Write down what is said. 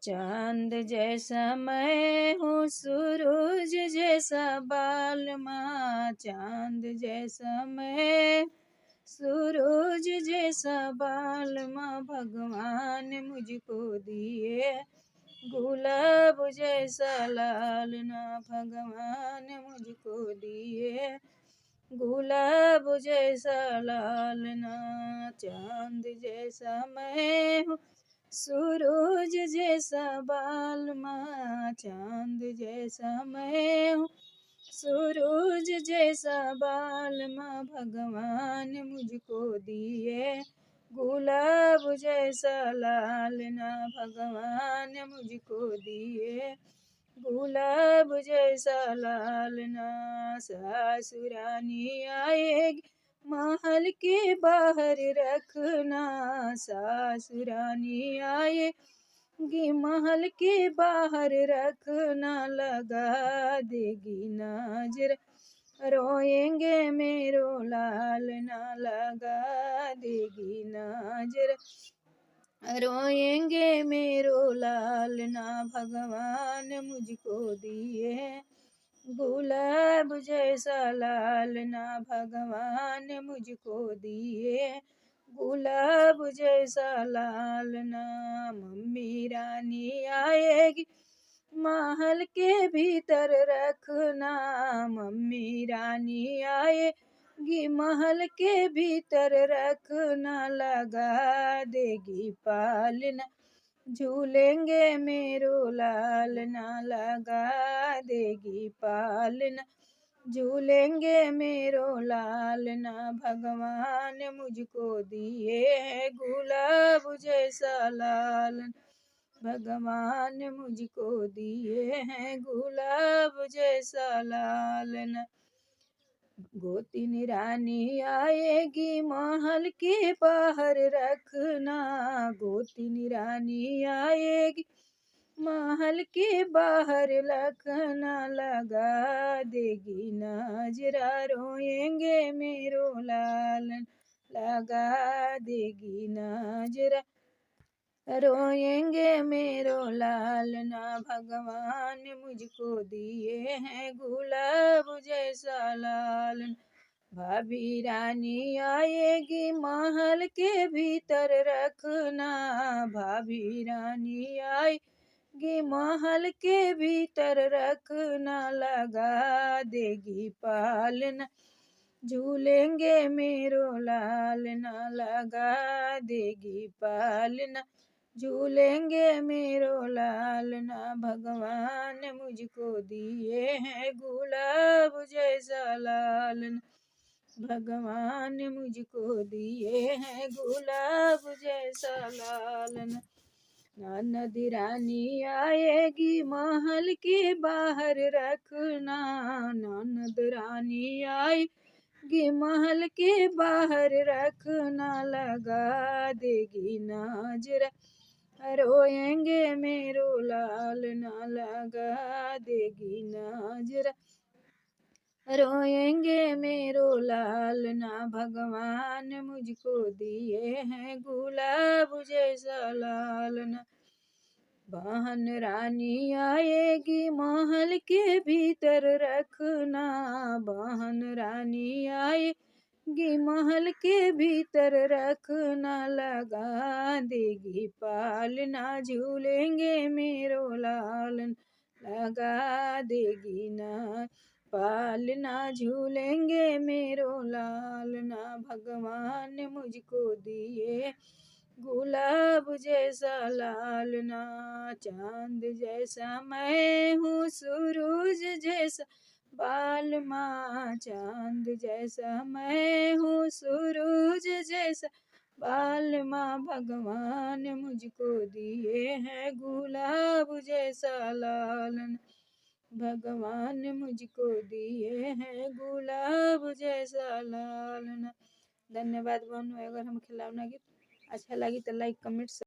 चांद जैसा मैं हूँ, सूरज जैसा बाल माँ। चांद जैसा मैं, सूरज जैसा बाल माँ। भगवान मुझको दिए गुलाब जैसा लाल ना। भगवान मुझको दिए गुलाब जैसा लाल ना। चांद जैसा मैं हूँ, सूरज जैसा बाल माँ। चांद जैसा मैं हूँ, सूरज जैसा बाल माँ। भगवान मुझको दिए गुलाब जैसा लाल ना। भगवान मुझको दिए गुलाब जैसा लाल ना। सासुरानी आएगी महल के बाहर रखना। सासुरानी आएगी महल के बाहर रखना। लगा देगी नजर रोएंगे मेरो लाल ना। लगा देगी नजर रोएंगे मेरो लाल ना। भगवान मुझको दिए गुलाब जैसा लाल ना। भगवान मुझको दिए गुलाब जैसा लाल ना। मम्मी रानी आएगी महल के भीतर रखना। मम्मी रानी आएगी महल के भीतर रखना। लगा देगी पालना झूलेंगे मेरो लाल ना। लगा देगी पालना झूलेंगे मेरो लाल ना। भगवान मुझको दिए गुलाब जैसा लाल। भगवान मुझको दिए हैं गुलाब जैसा लाल ना। गोतिन रानी आएगी महल के बाहर रखना। गोतिन रानी आएगी महल के बाहर रखना। लगा देगी नजरा रोएंगे मेरो लाल। लगा देगी नजरा रोएंगे मेरो लाल ना। भगवान मुझको दिए हैं गुलाब जैसा लाल। भाभी रानी आएगी महल के भीतर रखना। भाभी रानी आएगी महल के भीतर रखना। लगा देगी पालना झूलेंगे मेरो लाल ना। लगा देगी पालना झूलेंगे मेरो लाल ना। भगवान मुझको दिए हैं गुलाब जैसा लाल ना। भगवान मुझको दिए हैं गुलाब जैसा लाल ना। ननद रानी आएगी महल के बाहर रखना। ननद रानी आएगी महल के बाहर रखना। लगा देगी नजरा रोएंगे मेरो लाल ना। लगा देगी नजरा रोएंगे मेरो लाल ना। भगवान मुझको दिए हैं गुलाब जैसा लाल ना। बहन रानी आएगी महल के भीतर रखना। बहन रानी आएगी महल के भीतर रखना। लगा देगी पालना झूलेंगे मेरो लाल। लगा देगी ना पालना झूलेंगे मेरो लाल ना। भगवान मुझको दिए गुलाब जैसा लाल ना। चांद जैसा मैं हूँ, सूरज जैसा बाल माँ। चांद जैसा मैं हूँ, सूरज जैसा बाल माँ। भगवान मुझको दिए हैं गुलाब जैसा लाल ना। भगवान मुझको दिए हैं गुलाब जैसा लाल ना। धन्यवाद बहनों। अगर हम खिलौना गीत अच्छा लगी तो लाइक कमेंट